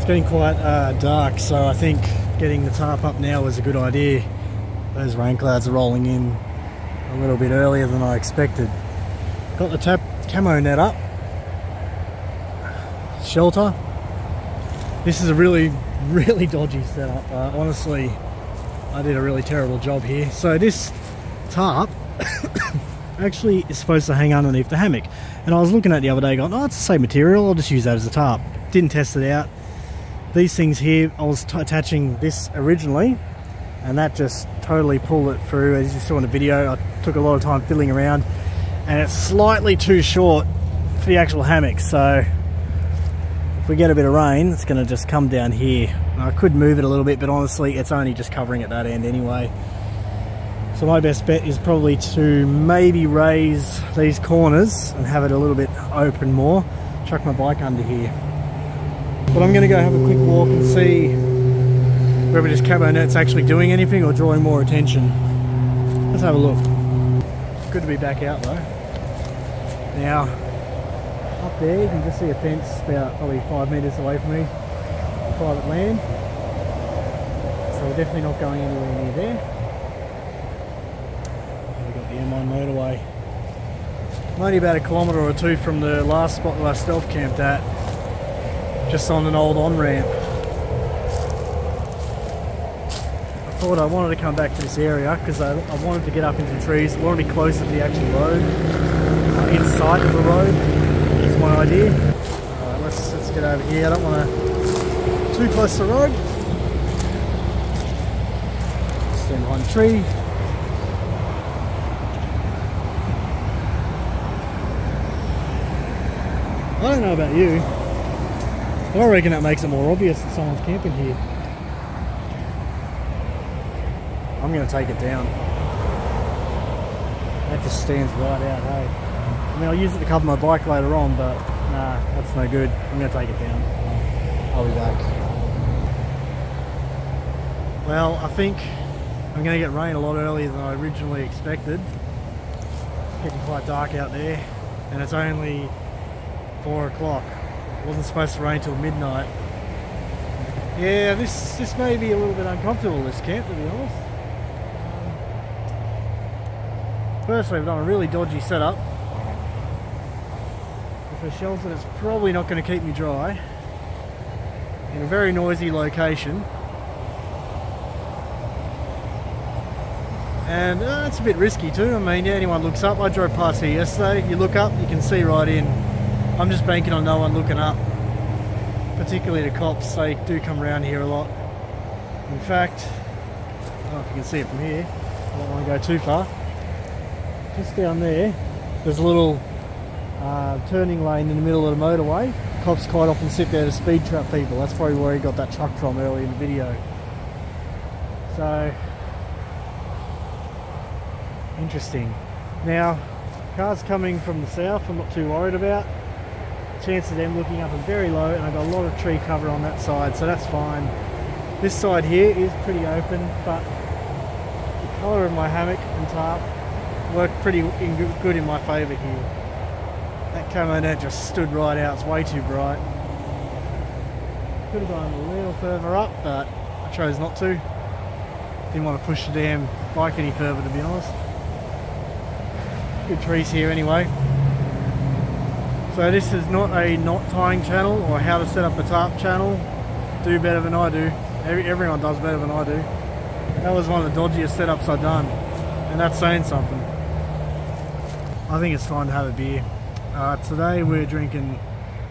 It's getting quite dark, so I think getting the tarp up now was a good idea. Those rain clouds are rolling in a little bit earlier than I expected. Got the camo net up. Shelter. This is a really dodgy setup. Honestly, I did a really terrible job here. So this tarp actually is supposed to hang underneath the hammock, and I was looking at it the other day going, oh, it's the same material, I'll just use that as a tarp. Didn't test it out. These things here, I was attaching this originally, and that just totally pulled it through. As you saw in the video, I took a lot of time fiddling around, and it's slightly too short for the actual hammock, so if we get a bit of rain, it's going to just come down here. I could move it a little bit, but honestly, it's only just covering at that end anyway. So my best bet is probably to maybe raise these corners and have it a little bit open more. Chuck my bike under here. But I'm going to go have a quick walk and see whether this camo net's actually doing anything or drawing more attention. Let's have a look. Good to be back out though. Now, up there you can just see a fence about probably 5 metres away from me. Private land. So we're definitely not going anywhere near there. We've got the M1 motorway. I'm only about 1 kilometre or 2 from the last spot that I stealth camped at. Just on an old on-ramp. I thought I wanted to come back to this area because I wanted to get up into the trees. I want to be closer to the actual road. In sight of the road. That's my idea. Alright, let's get over here. I don't want to too close to the road. Stand behind the tree. I don't know about you, but I reckon that makes it more obvious that someone's camping here. I'm going to take it down. That just stands right out, hey? I mean, I'll use it to cover my bike later on, but nah, that's no good. I'm going to take it down. I'll be back. Well, I think I'm going to get rain a lot earlier than I originally expected. It's getting quite dark out there, and it's only 4 o'clock. It wasn't supposed to rain till midnight. Yeah, this may be a little bit uncomfortable, this camp, to be honest. Firstly, we've done a really dodgy setup. With a shelter that's probably not going to keep me dry. In a very noisy location. And it's a bit risky too. I mean, anyone looks up. I drove past here yesterday. You look up, you can see right in. I'm just banking on no one looking up. Particularly the cops, they do come around here a lot. In fact, I don't know if you can see it from here. I don't want to go too far. Just down there, there's a little turning lane in the middle of the motorway. Cops quite often sit there to speed trap people. That's probably where he got that truck from early in the video. So, interesting. Now, cars coming from the south I'm not too worried about. Chance of them looking up are very low, and I've got a lot of tree cover on that side, so that's fine. This side here is pretty open, but the colour of my hammock and tarp worked pretty good in my favour here. That camo net just stood right out, it's way too bright. Could have gone a little further up, but I chose not to. Didn't want to push the damn bike any further, to be honest. Good trees here anyway. So this is not a knot tying channel or how to set up a tarp channel. Do better than I do. Everyone does better than I do. That was one of the dodgiest setups I've done, and that's saying something. I think it's time to have a beer. Today we're drinking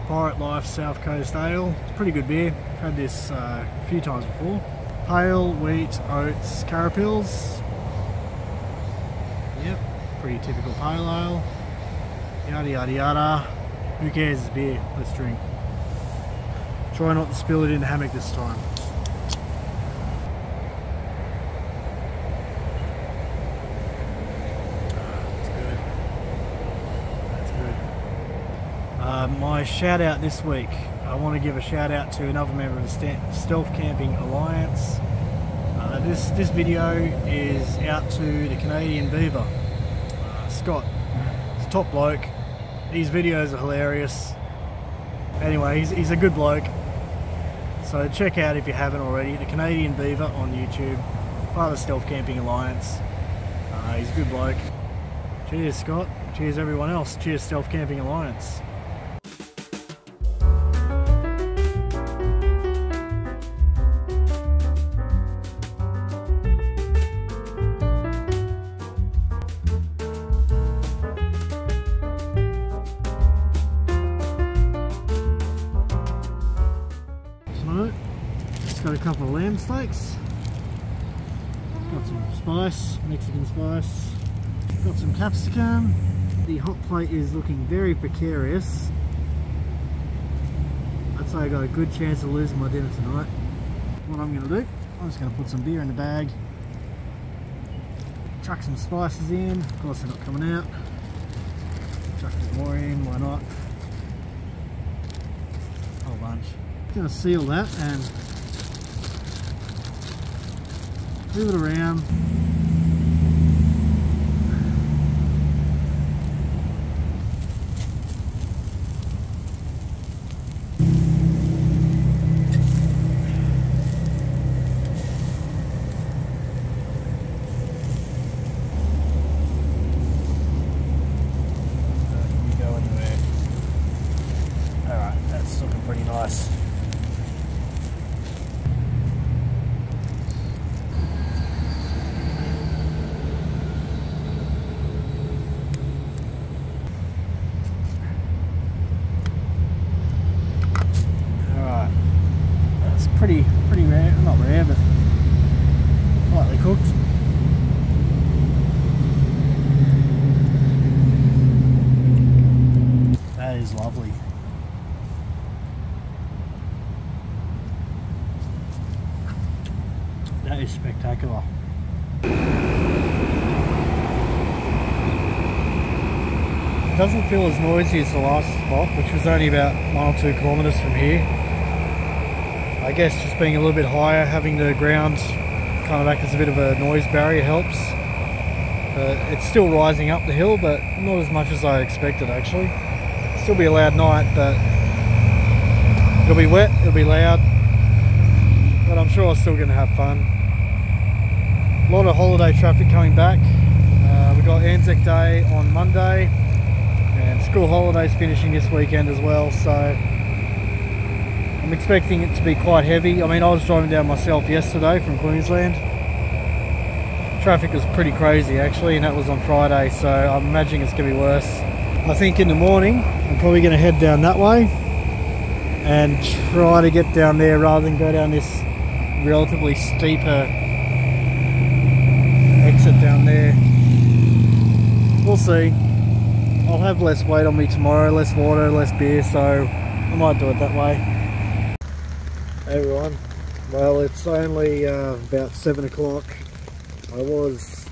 Pirate Life South Coast Ale. It's a pretty good beer. I've had this a few times before. Pale wheat oats carapils. Yep, pretty typical pale ale. Yada yada yada. Who cares, it's beer, let's drink. Try not to spill it in the hammock this time. That's good. That's good. My shout out this week, I want to give a shout out to another member of the Stealth Camping Alliance. This video is out to the Canadian Beaver. Scott, he's a top bloke. These videos are hilarious. Anyway, he's a good bloke. So So check out, if you haven't already, the Canadian Beaver on YouTube, part of the Stealth Camping Alliance. He's a good bloke. Cheers Scott, cheers everyone else, cheers Stealth Camping Alliance. Just got a couple of lamb steaks, got some spice, Mexican spice, got some capsicum. The hot plate is looking very precarious. I'd say I got a good chance of losing my dinner tonight. What I'm going to do, I'm just going to put some beer in the bag, chuck some spices in, of course they're not coming out, chuck a bit more in, why not, a whole bunch. Going to seal that and move it around. Go in there. Alright, that's looking pretty nice. Pretty rare, not rare, but lightly cooked. That is lovely. That is spectacular. It doesn't feel as noisy as the last spot, which was only about 1 or 2 kilometres from here. I guess just being a little bit higher, having the ground kind of act as a bit of a noise barrier helps. It's still rising up the hill, but not as much as I expected actually. It'll still be a loud night, but it'll be wet, it'll be loud, but I'm sure I'm still going to have fun. A lot of holiday traffic coming back. We got Anzac Day on Monday, and school holidays finishing this weekend as well, so I'm expecting it to be quite heavy. I mean, I was driving down myself yesterday from Queensland. Traffic was pretty crazy actually, and that was on Friday, so I'm imagining it's going to be worse. I think in the morning I'm probably going to head down that way and try to get down there rather than go down this relatively steeper exit down there. We'll see. I'll have less weight on me tomorrow, less water, less beer, so I might do it that way. Hey everyone, well it's only about 7 o'clock. I was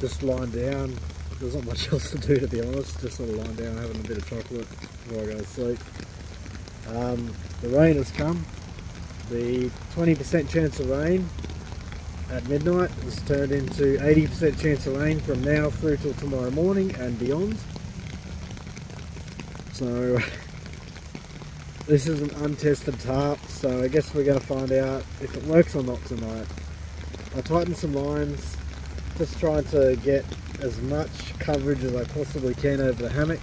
just lying down. There's not much else to do, to be honest, just sort of lying down having a bit of chocolate before I go to sleep. The rain has come. The 20% chance of rain at midnight has turned into 80% chance of rain from now through till tomorrow morning and beyond. So this is an untested tarp, so I guess we're going to find out if it works or not tonight. I tightened some lines, just trying to get as much coverage as I possibly can over the hammock.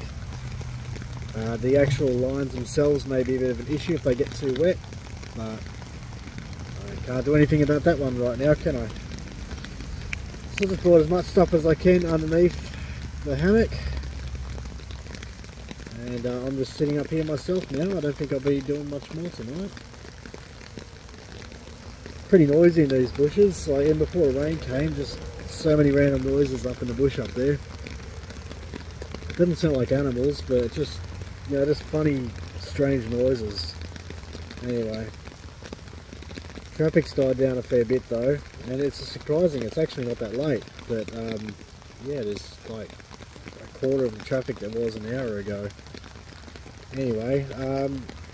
The actual lines themselves may be a bit of an issue if they get too wet, but I can't do anything about that one right now, can I? So just brought as much stuff as I can underneath the hammock. And I'm just sitting up here myself now. I don't think I'll be doing much more tonight. Pretty noisy in these bushes. Like, and before the rain came, just so many random noises up in the bush up there. It doesn't sound like animals, but it's just, you know, just funny, strange noises. Anyway, traffic's died down a fair bit though, and it's surprising. It's actually not that late, but yeah, there's like a quarter of the traffic there was an hour ago. Anyway,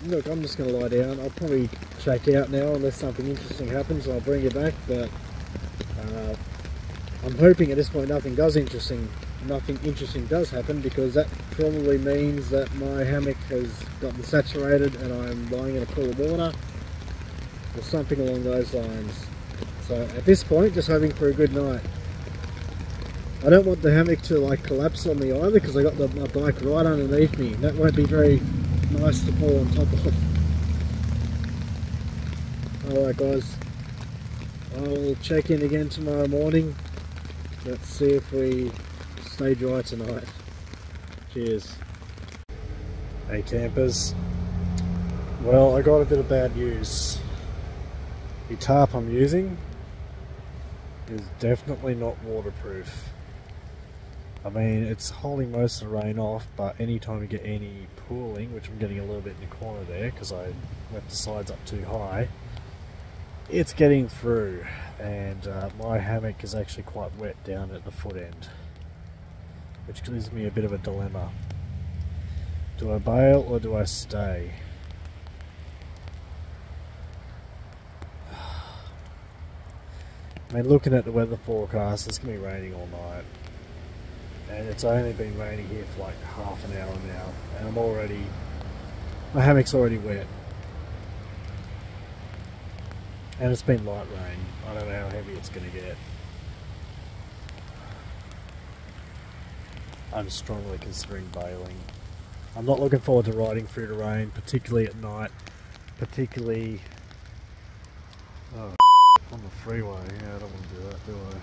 look, I'm just going to lie down. I'll probably check out now unless something interesting happens. I'll bring you back, but I'm hoping at this point nothing interesting does happen, because that probably means that my hammock has gotten saturated and I'm lying in a pool of water, or something along those lines. So at this point, just hoping for a good night. I don't want the hammock to like collapse on me either, because I got my bike right underneath me. That won't be very nice to fall on top of. Alright guys, I'll check in again tomorrow morning. Let's see if we stay dry tonight. Cheers. Hey campers. Well, I got a bit of bad news. The tarp I'm using is definitely not waterproof. I mean, it's holding most of the rain off, but anytime we get any pooling, which I'm getting a little bit in the corner there because I left the sides up too high, it's getting through, and my hammock is actually quite wet down at the foot end, which gives me a bit of a dilemma. Do I bail or do I stay? I mean, looking at the weather forecast, it's going to be raining all night. And it's only been raining here for like half an hour now. And my hammock's already wet. And it's been light rain. I don't know how heavy it's going to get. I'm strongly considering bailing. I'm not looking forward to riding through the rain, particularly at night. Particularly... Oh, on the freeway. Yeah, I don't want to do that, do I?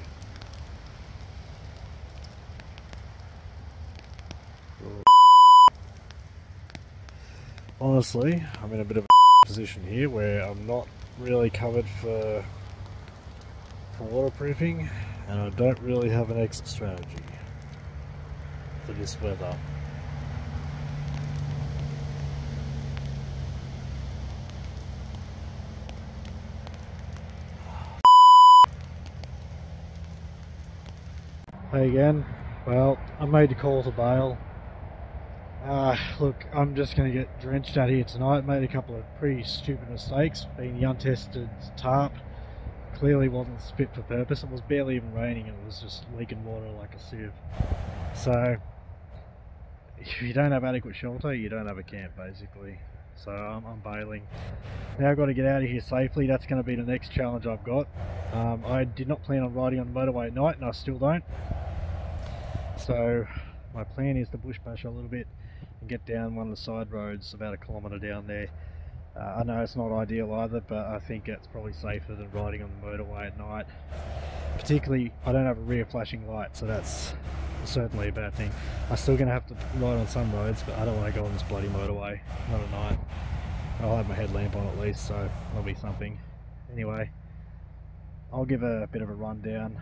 Honestly, I'm in a bit of a position here where I'm not really covered for waterproofing, and I don't really have an exit strategy for this weather. Hey again. Well, I made the call to bail. Look, I'm just going to get drenched out here tonight. Made a couple of pretty stupid mistakes. Being the untested tarp clearly wasn't fit for purpose. It was barely even raining, it was just leaking water like a sieve. So, if you don't have adequate shelter, you don't have a camp basically. So I'm bailing. Now I've got to get out of here safely. That's going to be the next challenge I've got. I did not plan on riding on the motorway at night, and I still don't. So my plan is to bush bash a little bit and get down one of the side roads about 1 kilometre down there. I know it's not ideal either, but I think it's probably safer than riding on the motorway at night. Particularly, I don't have a rear flashing light, so that's certainly a bad thing. I'm still going to have to ride on some roads, but I don't want to go on this bloody motorway, not at night. I'll have my headlamp on at least, so that'll be something. Anyway, I'll give a bit of a rundown,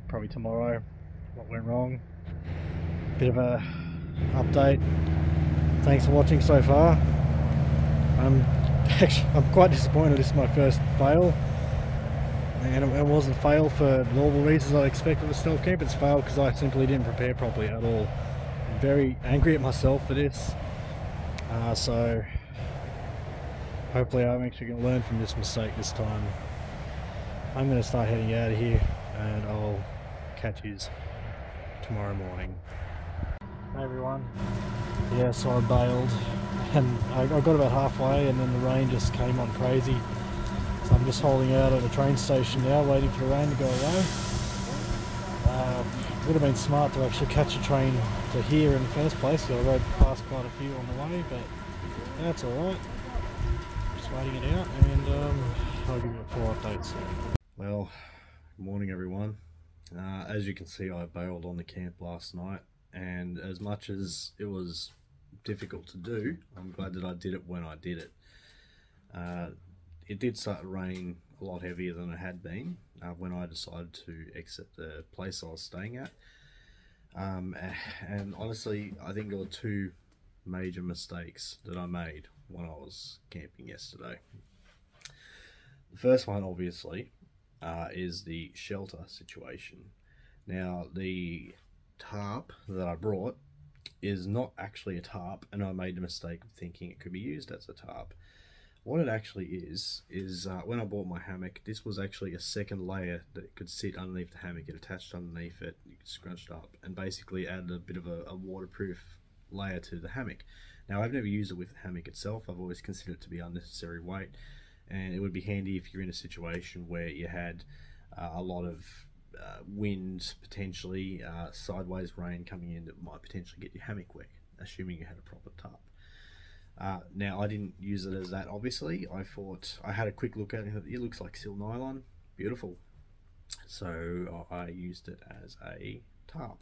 probably tomorrow, what went wrong. Bit of a update. Thanks for watching so far. I'm quite disappointed. This is my first fail, and it wasn't fail for normal reasons I expected with stealth camp. It's failed because I simply didn't prepare properly at all. I'm very angry at myself for this. So hopefully I'm actually going to learn from this mistake this time. I'm going to start heading out of here, and I'll catch yous tomorrow morning. Hey everyone. Yeah, so I bailed, and I got about halfway, and then the rain just came on crazy. So I'm just holding out at a train station now, waiting for the rain to go away. Would have been smart to actually catch a train to here in the first place, so I rode past quite a few on the way, but that's alright. Just waiting it out, and I'll give you a full update soon. Well, good morning everyone. As you can see, I bailed on the camp last night, and as much as it was difficult to do, I'm glad that I did it when I did it. It did start to rain a lot heavier than it had been when I decided to exit the place I was staying at. And honestly, I think there were two major mistakes that I made when I was camping yesterday. The first one, obviously, is the shelter situation. Now, the tarp that I brought is not actually a tarp, and I made the mistake of thinking it could be used as a tarp. What it actually is when I bought my hammock, this was actually a second layer that it could sit underneath the hammock. It attached underneath it, you could scrunch it up, and basically added a bit of a waterproof layer to the hammock. Now, I've never used it with the hammock itself. I've always considered it to be unnecessary weight, and it would be handy if you're in a situation where you had a lot of wind, potentially sideways rain coming in that might potentially get your hammock wet, assuming you had a proper tarp. Now, I didn't use it as that, obviously. I had a quick look at it. It looks like sil nylon, beautiful. So I used it as a tarp.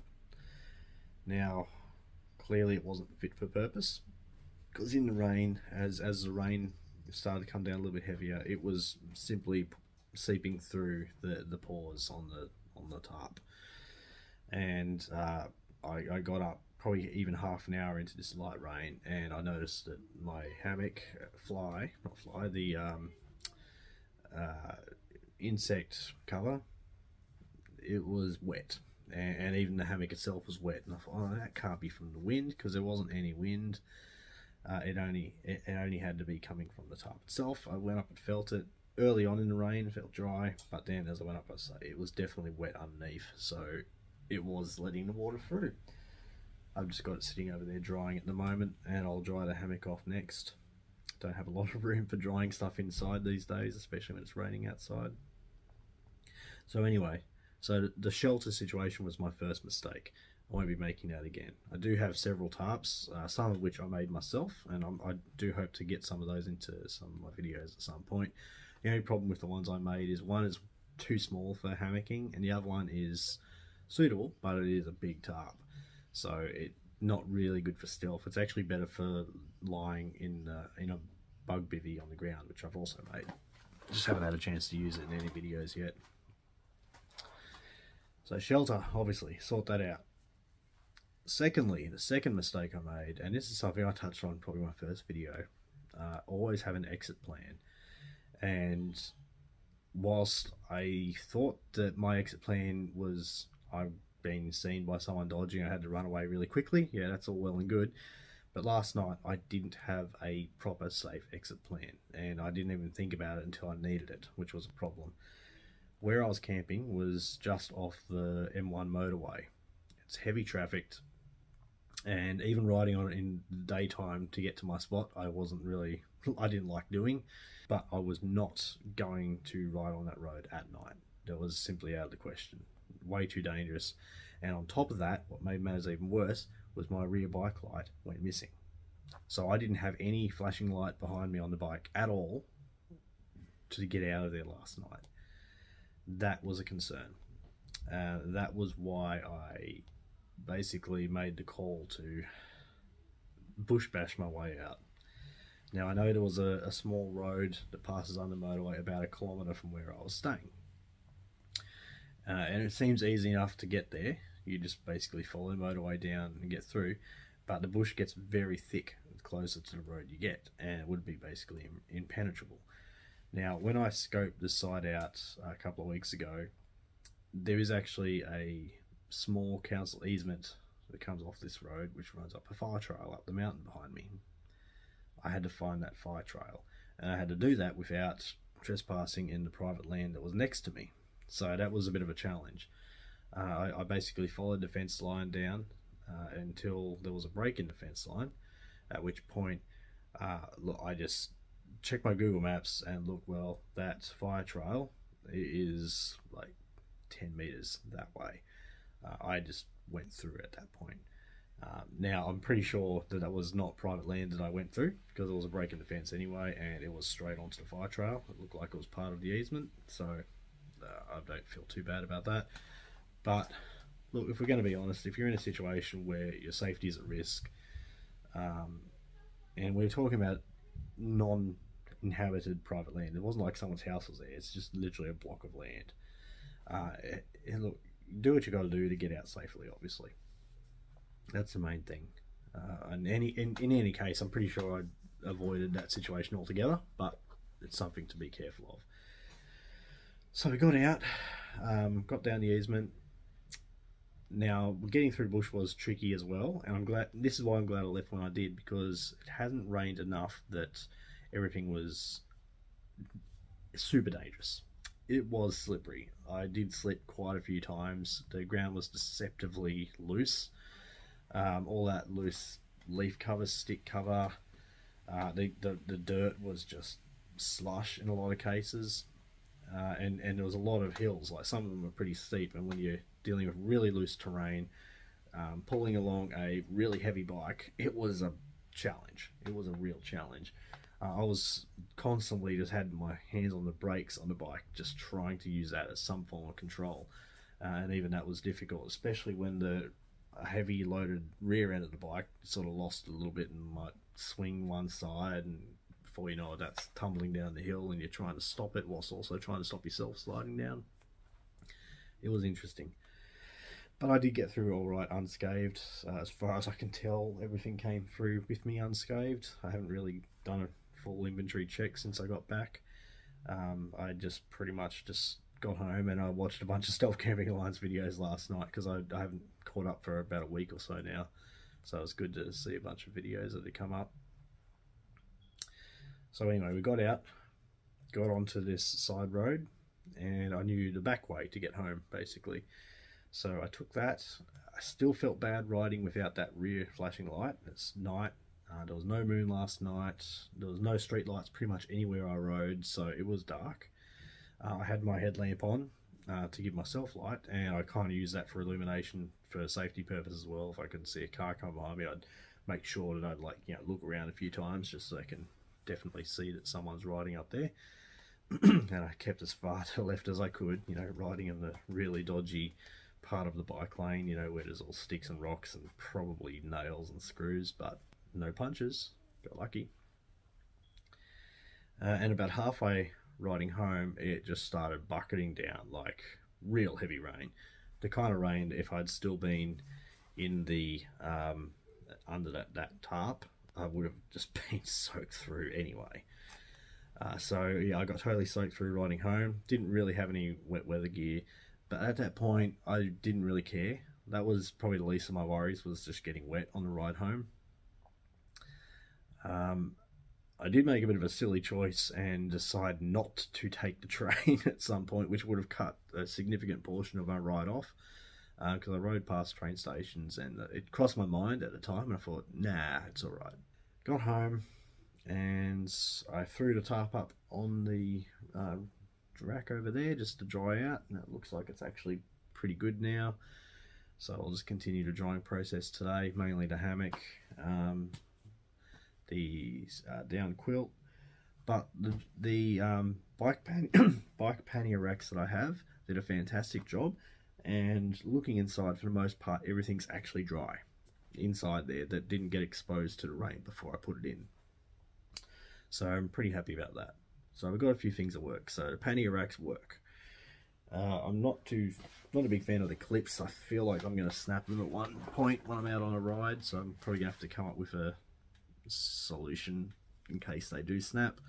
Now, clearly it wasn't fit for purpose, because in the rain, as the rain started to come down a little bit heavier, it was simply seeping through the pores on the tarp. And I got up probably even half an hour into this light rain, and I noticed that my hammock the insect cover, it was wet, and even the hammock itself was wet. And I thought, oh, that can't be from the wind, because there wasn't any wind. It only had to be coming from the tarp itself. I went up and felt it early on in the rain, felt dry, but then as I went up, it was definitely wet underneath, so it was letting the water through. I've just got it sitting over there drying at the moment, and I'll dry the hammock off next. Don't have a lot of room for drying stuff inside these days, especially when it's raining outside. So anyway, so the shelter situation was my first mistake. I won't be making that again. I do have several tarps, some of which I made myself, and I do hope to get some of those into some of my videos at some point. The only problem with the ones I made is one is too small for hammocking, and the other one is suitable, but it is a big tarp. So it's not really good for stealth. It's actually better for lying in a bug bivvy on the ground, which I've also made. Just haven't had a chance to use it in any videos yet. So shelter, obviously, sort that out. Secondly, the second mistake I made, and this is something I touched on probably my first video, always have an exit plan. And whilst I thought that my exit plan was I've been seen by someone dodging, I had to run away really quickly, yeah, that's all well and good. But last night I didn't have a proper safe exit plan, and I didn't even think about it until I needed it, which was a problem. Where I was camping was just off the M1 motorway. It's heavy trafficked, and even riding on it in the daytime to get to my spot, I didn't like doing, but I was not going to ride on that road at night. That was simply out of the question. Way too dangerous. And on top of that, what made matters even worse was my rear bike light went missing. So I didn't have any flashing light behind me on the bike at all to get out of there last night. That was a concern. That was why I basically made the call to bush bash my way out. Now, I know there was a small road that passes under the motorway about 1 kilometre from where I was staying. And it seems easy enough to get there. You just basically follow the motorway down and get through. But the bush gets very thick the closer to the road you get, and it would be basically impenetrable. Now, when I scoped this site out a couple of weeks ago, there is actually a small council easement that comes off this road, which runs up a fire trail up the mountain behind me. I had to find that fire trail, and I had to do that without trespassing in the private land that was next to me. So that was a bit of a challenge. I basically followed the fence line down until there was a break in the fence line, at which point look, I just checked my Google Maps and looked, well, that fire trail is like 10 meters that way. I just went through at that point. Now, I'm pretty sure that that was not private land that I went through, because there was a break in the fence anyway, and it was straight onto the fire trail. It looked like it was part of the easement, so I don't feel too bad about that. But look, if we're going to be honest, if you're in a situation where your safety is at risk, and we're talking about non-inhabited private land, it wasn't like someone's house was there, it's just literally a block of land. And look, do what you got to do to get out safely, obviously. That's the main thing. And in any case, I'm pretty sure I avoided that situation altogether, but it's something to be careful of. So we got out, got down the easement. Now, getting through the bush was tricky as well, and I'm glad. This is why I'm glad I left when I did, because it hadn't rained enough that everything was super dangerous. It was slippery. I did slip quite a few times. The ground was deceptively loose. All that loose leaf cover, stick cover, the dirt was just slush in a lot of cases, and there was a lot of hills. Like some of them were pretty steep, and when you're dealing with really loose terrain, pulling along a really heavy bike, it was a challenge. It was a real challenge. I was constantly just had my hands on the brakes on the bike, just trying to use that as some form of control, and even that was difficult, especially when the heavy loaded rear end of the bike sort of lost a little bit and might swing one side, and before you know it, that's tumbling down the hill and you're trying to stop it whilst also trying to stop yourself sliding down. It was interesting, but I did get through all right unscathed. As far as I can tell, everything came through with me unscathed. I haven't really done a full inventory check since I got back. I just pretty much just got home and I watched a bunch of Stealth Camping Alliance videos last night, because I haven't caught up for about a week or so now, so it was good to see a bunch of videos that had come up. So anyway, we got out, got onto this side road, and I knew the back way to get home basically, so I took that. I still felt bad riding without that rear flashing light. It's night. There was no moon last night. There was no street lights pretty much anywhere I rode, so it was dark. I had my headlamp on to give myself light, and I kind of use that for illumination for safety purposes as well. If I could see a car come behind me, I'd make sure that I'd look around a few times just so I can definitely see that someone's riding up there. And I kept as far to the left as I could, riding in the really dodgy part of the bike lane, where there's all sticks and rocks and probably nails and screws, but no punches. Got lucky. And about halfway riding home, it just started bucketing down, like real heavy rain. The kind of rain, if I'd still been in the under that tarp, I would have just been soaked through anyway. So yeah, I got totally soaked through riding home. Didn't really have any wet weather gear, but at that point I didn't really care. That was probably the least of my worries, was just getting wet on the ride home. I did make a bit of a silly choice and decide not to take the train at some point, which would have cut a significant portion of my ride off, because I rode past train stations and it crossed my mind at the time, and I thought, nah, it's all right. Got home and I threw the tarp up on the rack over there just to dry out, and it looks like it's actually pretty good now. So I'll just continue the drying process today, mainly the hammock, the down quilt, but the bike pannier racks that I have did a fantastic job, and looking inside, for the most part everything's actually dry inside there that didn't get exposed to the rain before I put it in, so I'm pretty happy about that. So we've got a few things that work. So the pannier racks work. I'm not a big fan of the clips. I feel like I'm going to snap them at one point when I'm out on a ride, so I'm probably going to have to come up with a solution in case they do snap,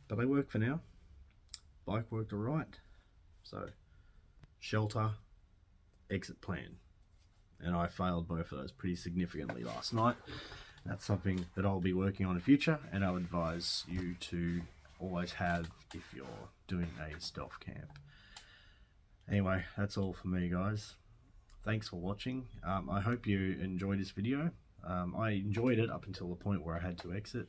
but they work for now. Bike worked alright. So shelter, exit plan, and I failed both of those pretty significantly last night. That's something that I'll be working on in future, and I'll advise you to always have if you're doing a stealth camp. Anyway, that's all for me, guys. Thanks for watching. I hope you enjoyed this video. I enjoyed it up until the point where I had to exit.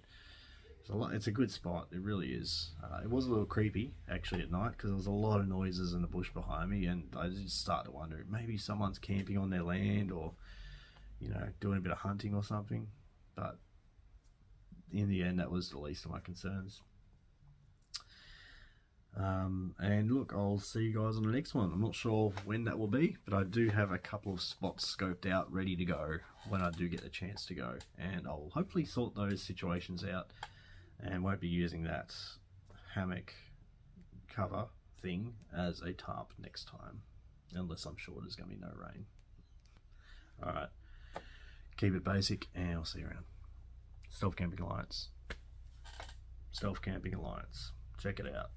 It's a good spot, it really is. It was a little creepy actually at night, because there was a lot of noises in the bush behind me, and I just started to wonder, maybe someone's camping on their land, or doing a bit of hunting or something. But in the end, that was the least of my concerns. And look, I'll see you guys on the next one. I'm not sure when that will be, but I do have a couple of spots scoped out ready to go when I do get a chance to go, and I'll hopefully sort those situations out and won't be using that hammock cover thing as a tarp next time, unless I'm sure there's going to be no rain. Alright, keep it basic, and I'll see you around. Stealth Camping Alliance. Stealth Camping Alliance. Check it out.